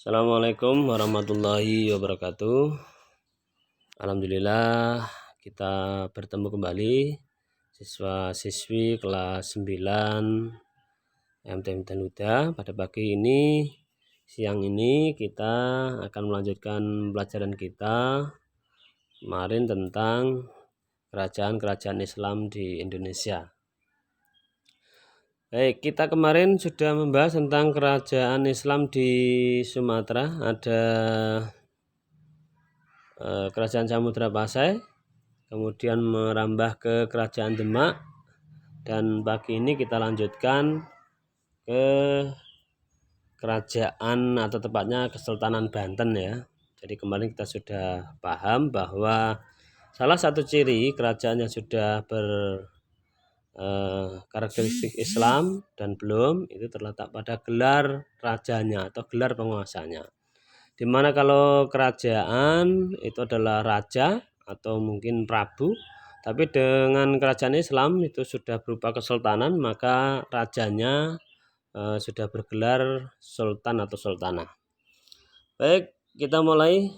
Assalamualaikum warahmatullahi wabarakatuh. Alhamdulillah kita bertemu kembali siswa-siswi kelas 9 MTM Danuda. Pada pagi ini, siang ini kita akan melanjutkan pelajaran kita kemarin tentang kerajaan-kerajaan Islam di Indonesia. Baik, kita kemarin sudah membahas tentang kerajaan Islam di Sumatera. Ada kerajaan Samudra Pasai, kemudian merambah ke kerajaan Demak, dan pagi ini kita lanjutkan ke kerajaan atau tepatnya Kesultanan Banten ya. Jadi kemarin kita sudah paham bahwa salah satu ciri kerajaan yang sudah karakteristik Islam dan belum itu terletak pada gelar rajanya atau gelar penguasanya. Dimana kalau kerajaan itu adalah raja atau mungkin prabu, tapi dengan kerajaan Islam itu sudah berupa kesultanan, maka rajanya sudah bergelar sultan atau sultanah. Baik, kita mulai.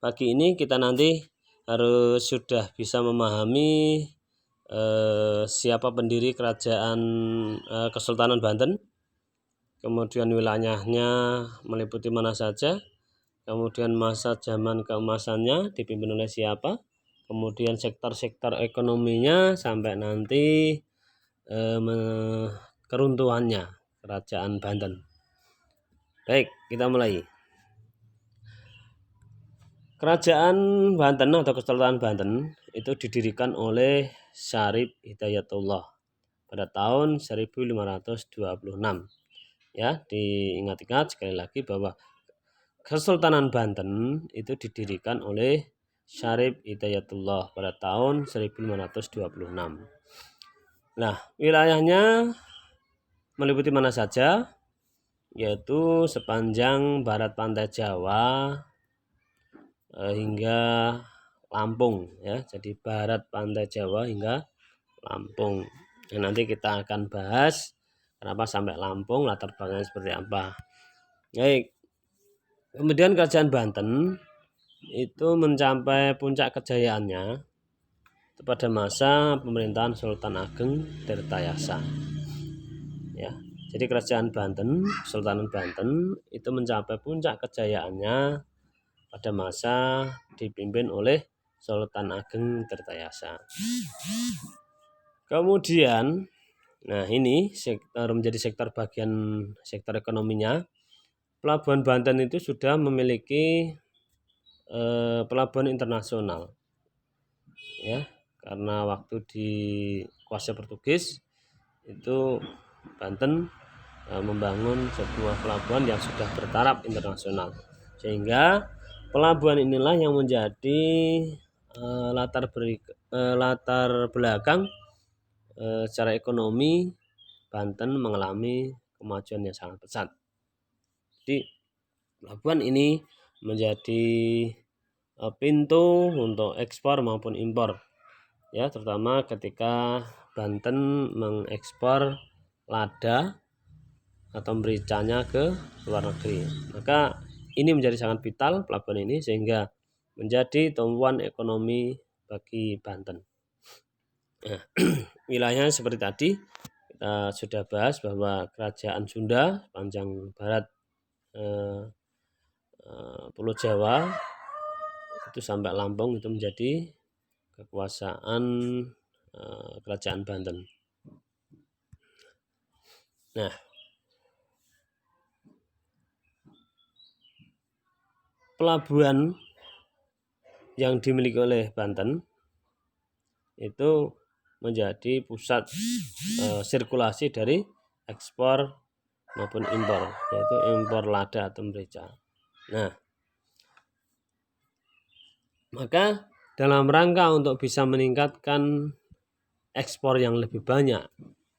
Pagi ini kita nanti harus sudah bisa memahami siapa pendiri kerajaan Kesultanan Banten, kemudian wilayahnya meliputi mana saja, kemudian masa zaman keemasannya dipimpin oleh siapa, kemudian sektor-sektor ekonominya sampai nanti keruntuhannya kerajaan Banten. Baik, kita mulai. Kerajaan Banten atau Kesultanan Banten itu didirikan oleh Syarif Hidayatullah pada tahun 1526. Ya, diingat-ingat sekali lagi bahwa Kesultanan Banten itu didirikan oleh Syarif Hidayatullah pada tahun 1526. Nah, wilayahnya meliputi mana saja? Yaitu sepanjang barat pantai Jawa hingga Lampung ya. Jadi barat pantai Jawa hingga Lampung. Dan nanti kita akan bahas kenapa sampai Lampung, latar belakangnya seperti apa. Baik. Kemudian kerajaan Banten itu mencapai puncak kejayaannya pada masa pemerintahan Sultan Ageng Tirtayasa. Ya. Jadi kerajaan Banten, Sultanan Banten itu mencapai puncak kejayaannya pada masa dipimpin oleh Sultan Ageng Tirtayasa. Kemudian, nah ini menjadi sektor bagian sektor ekonominya. Pelabuhan Banten itu sudah memiliki pelabuhan internasional, ya, karena waktu dikuasai Portugis itu Banten membangun sebuah pelabuhan yang sudah bertaraf internasional, sehingga pelabuhan inilah yang menjadi latar belakang secara ekonomi Banten mengalami kemajuan yang sangat pesat. Jadi pelabuhan ini menjadi pintu untuk ekspor maupun impor ya, terutama ketika Banten mengekspor lada atau mericanya ke luar negeri. Maka ini menjadi sangat vital pelabuhan ini sehingga menjadi tumpuan ekonomi bagi Banten. Nah, wilayahnya seperti tadi kita sudah bahas bahwa kerajaan Sunda panjang barat Pulau Jawa itu sampai Lampung itu menjadi kekuasaan kerajaan Banten. Nah, pelabuhan yang dimiliki oleh Banten itu menjadi pusat sirkulasi dari ekspor maupun impor, yaitu impor lada atau merica. Nah, maka dalam rangka untuk bisa meningkatkan ekspor yang lebih banyak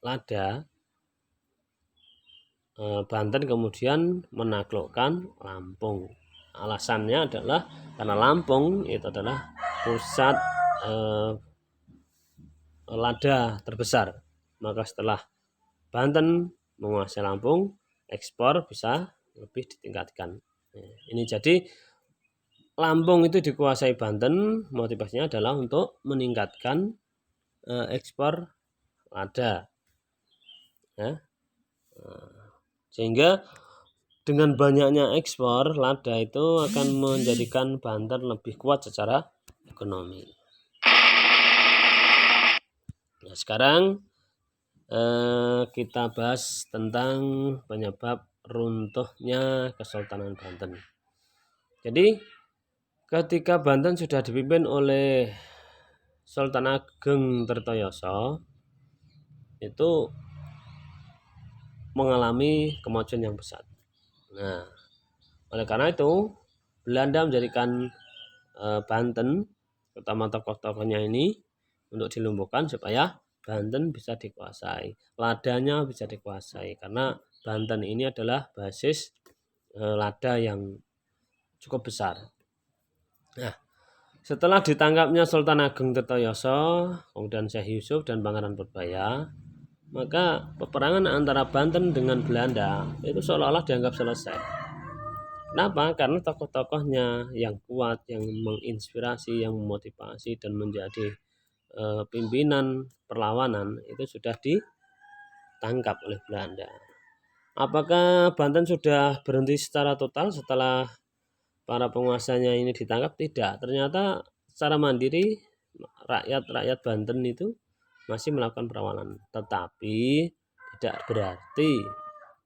lada, Banten kemudian menaklukkan Lampung. Alasannya adalah karena Lampung itu adalah pusat lada terbesar. Maka setelah Banten menguasai Lampung, ekspor bisa lebih ditingkatkan. Ini jadi Lampung itu dikuasai Banten, motivasinya adalah untuk meningkatkan ekspor lada, ya. Sehingga dengan banyaknya ekspor lada itu akan menjadikan Banten lebih kuat secara ekonomi. Nah, sekarang kita bahas tentang penyebab runtuhnya Kesultanan Banten. Jadi ketika Banten sudah dipimpin oleh Sultan Ageng Tirtayasa, itu mengalami kemajuan yang besar. Nah, oleh karena itu Belanda menjadikan Banten, terutama tokoh-tokohnya ini, untuk dilumpuhkan supaya Banten bisa dikuasai, ladanya bisa dikuasai, karena Banten ini adalah basis lada yang cukup besar. Nah, setelah ditangkapnya Sultan Ageng Tirtayasa, kemudian Syekh Yusuf dan Pangeran Purbaya, maka peperangan antara Banten dengan Belanda itu seolah-olah dianggap selesai. Kenapa? Karena tokoh-tokohnya yang kuat, yang menginspirasi, yang memotivasi dan menjadi pimpinan perlawanan itu sudah ditangkap oleh Belanda. Apakah Banten sudah berhenti secara total setelah para penguasanya ini ditangkap? Tidak. Ternyata secara mandiri rakyat Banten itu masih melakukan perlawanan. Tetapi tidak berarti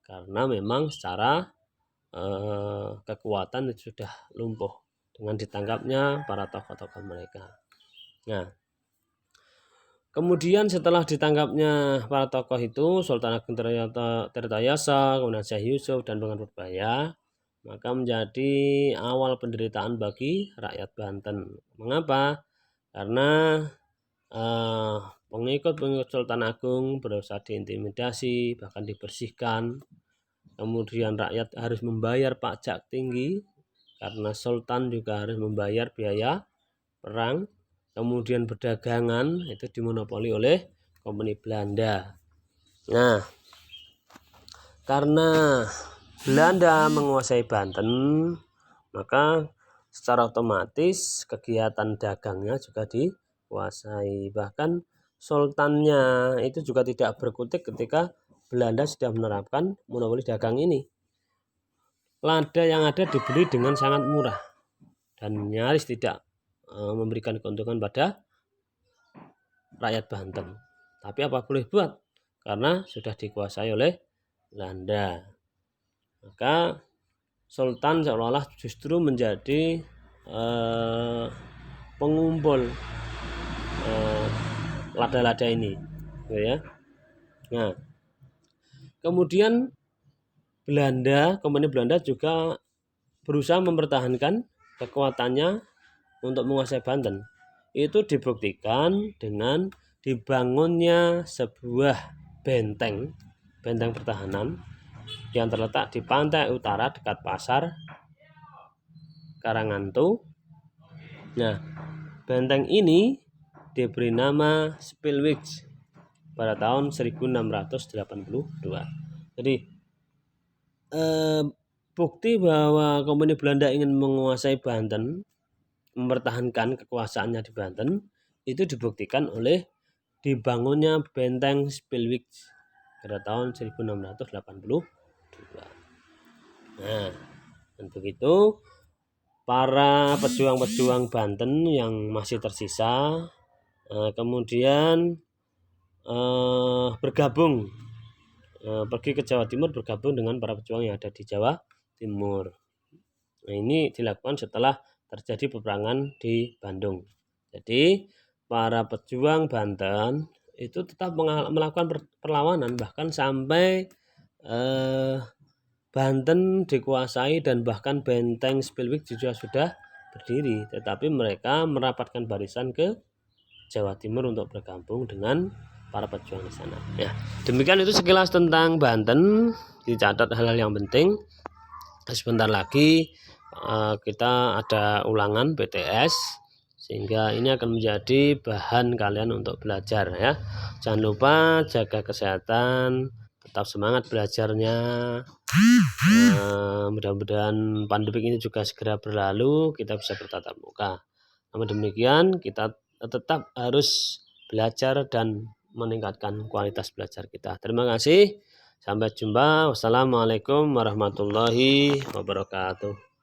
karena memang secara kekuatan itu sudah lumpuh dengan ditangkapnya para tokoh-tokoh mereka. Nah, kemudian setelah ditangkapnya para tokoh itu, Sultan Ageng Tirtayasa, kemudian Syekh Yusuf dan Pangeran Purbaya, maka menjadi awal penderitaan bagi rakyat Banten. Mengapa? Karena pengikut-pengikut Sultan Agung berusaha diintimidasi, bahkan dibersihkan. Kemudian rakyat harus membayar pajak tinggi karena Sultan juga harus membayar biaya perang. Kemudian perdagangan itu dimonopoli oleh Kompeni Belanda. Nah, karena Belanda menguasai Banten, maka secara otomatis kegiatan dagangnya juga dikuasai. Bahkan sultannya itu juga tidak berkutik ketika Belanda sudah menerapkan monopoli dagang ini. Lada yang ada dibeli dengan sangat murah dan nyaris tidak memberikan keuntungan pada rakyat Banten. Tapi apa boleh buat? Karena sudah dikuasai oleh Belanda. Maka Sultan seolah-olah justru menjadi pengumpul lada-lada ini, gitu ya. Nah, kemudian Kompeni Belanda juga berusaha mempertahankan kekuatannya untuk menguasai Banten. Itu dibuktikan dengan dibangunnya sebuah benteng pertahanan yang terletak di pantai utara dekat pasar Karangantu. Nah, benteng ini diberi nama Spilwijk pada tahun 1682. Jadi bukti bahwa Kompeni Belanda ingin menguasai Banten, mempertahankan kekuasaannya di Banten, itu dibuktikan oleh dibangunnya benteng Spilwijk pada tahun 1682. Nah, dan begitu para pejuang-pejuang Banten yang masih tersisa kemudian bergabung pergi ke Jawa Timur, bergabung dengan para pejuang yang ada di Jawa Timur. Nah, ini dilakukan setelah terjadi peperangan di Bandung. Jadi para pejuang Banten itu tetap melakukan perlawanan, bahkan sampai Banten dikuasai dan bahkan benteng Spilwijk juga sudah berdiri, tetapi mereka merapatkan barisan ke Jawa Timur untuk bergabung dengan para pejuang di sana. Ya, demikian itu sekilas tentang Banten. Dicatat hal-hal yang penting. Sebentar lagi kita ada ulangan BTS, sehingga ini akan menjadi bahan kalian untuk belajar ya. Jangan lupa jaga kesehatan, tetap semangat belajarnya. mudah-mudahan pandemi ini juga segera berlalu, kita bisa bertatap muka. Namun demikian, kita tetap harus belajar dan meningkatkan kualitas belajar kita. Terima kasih. Sampai jumpa. Wassalamualaikum warahmatullahi wabarakatuh.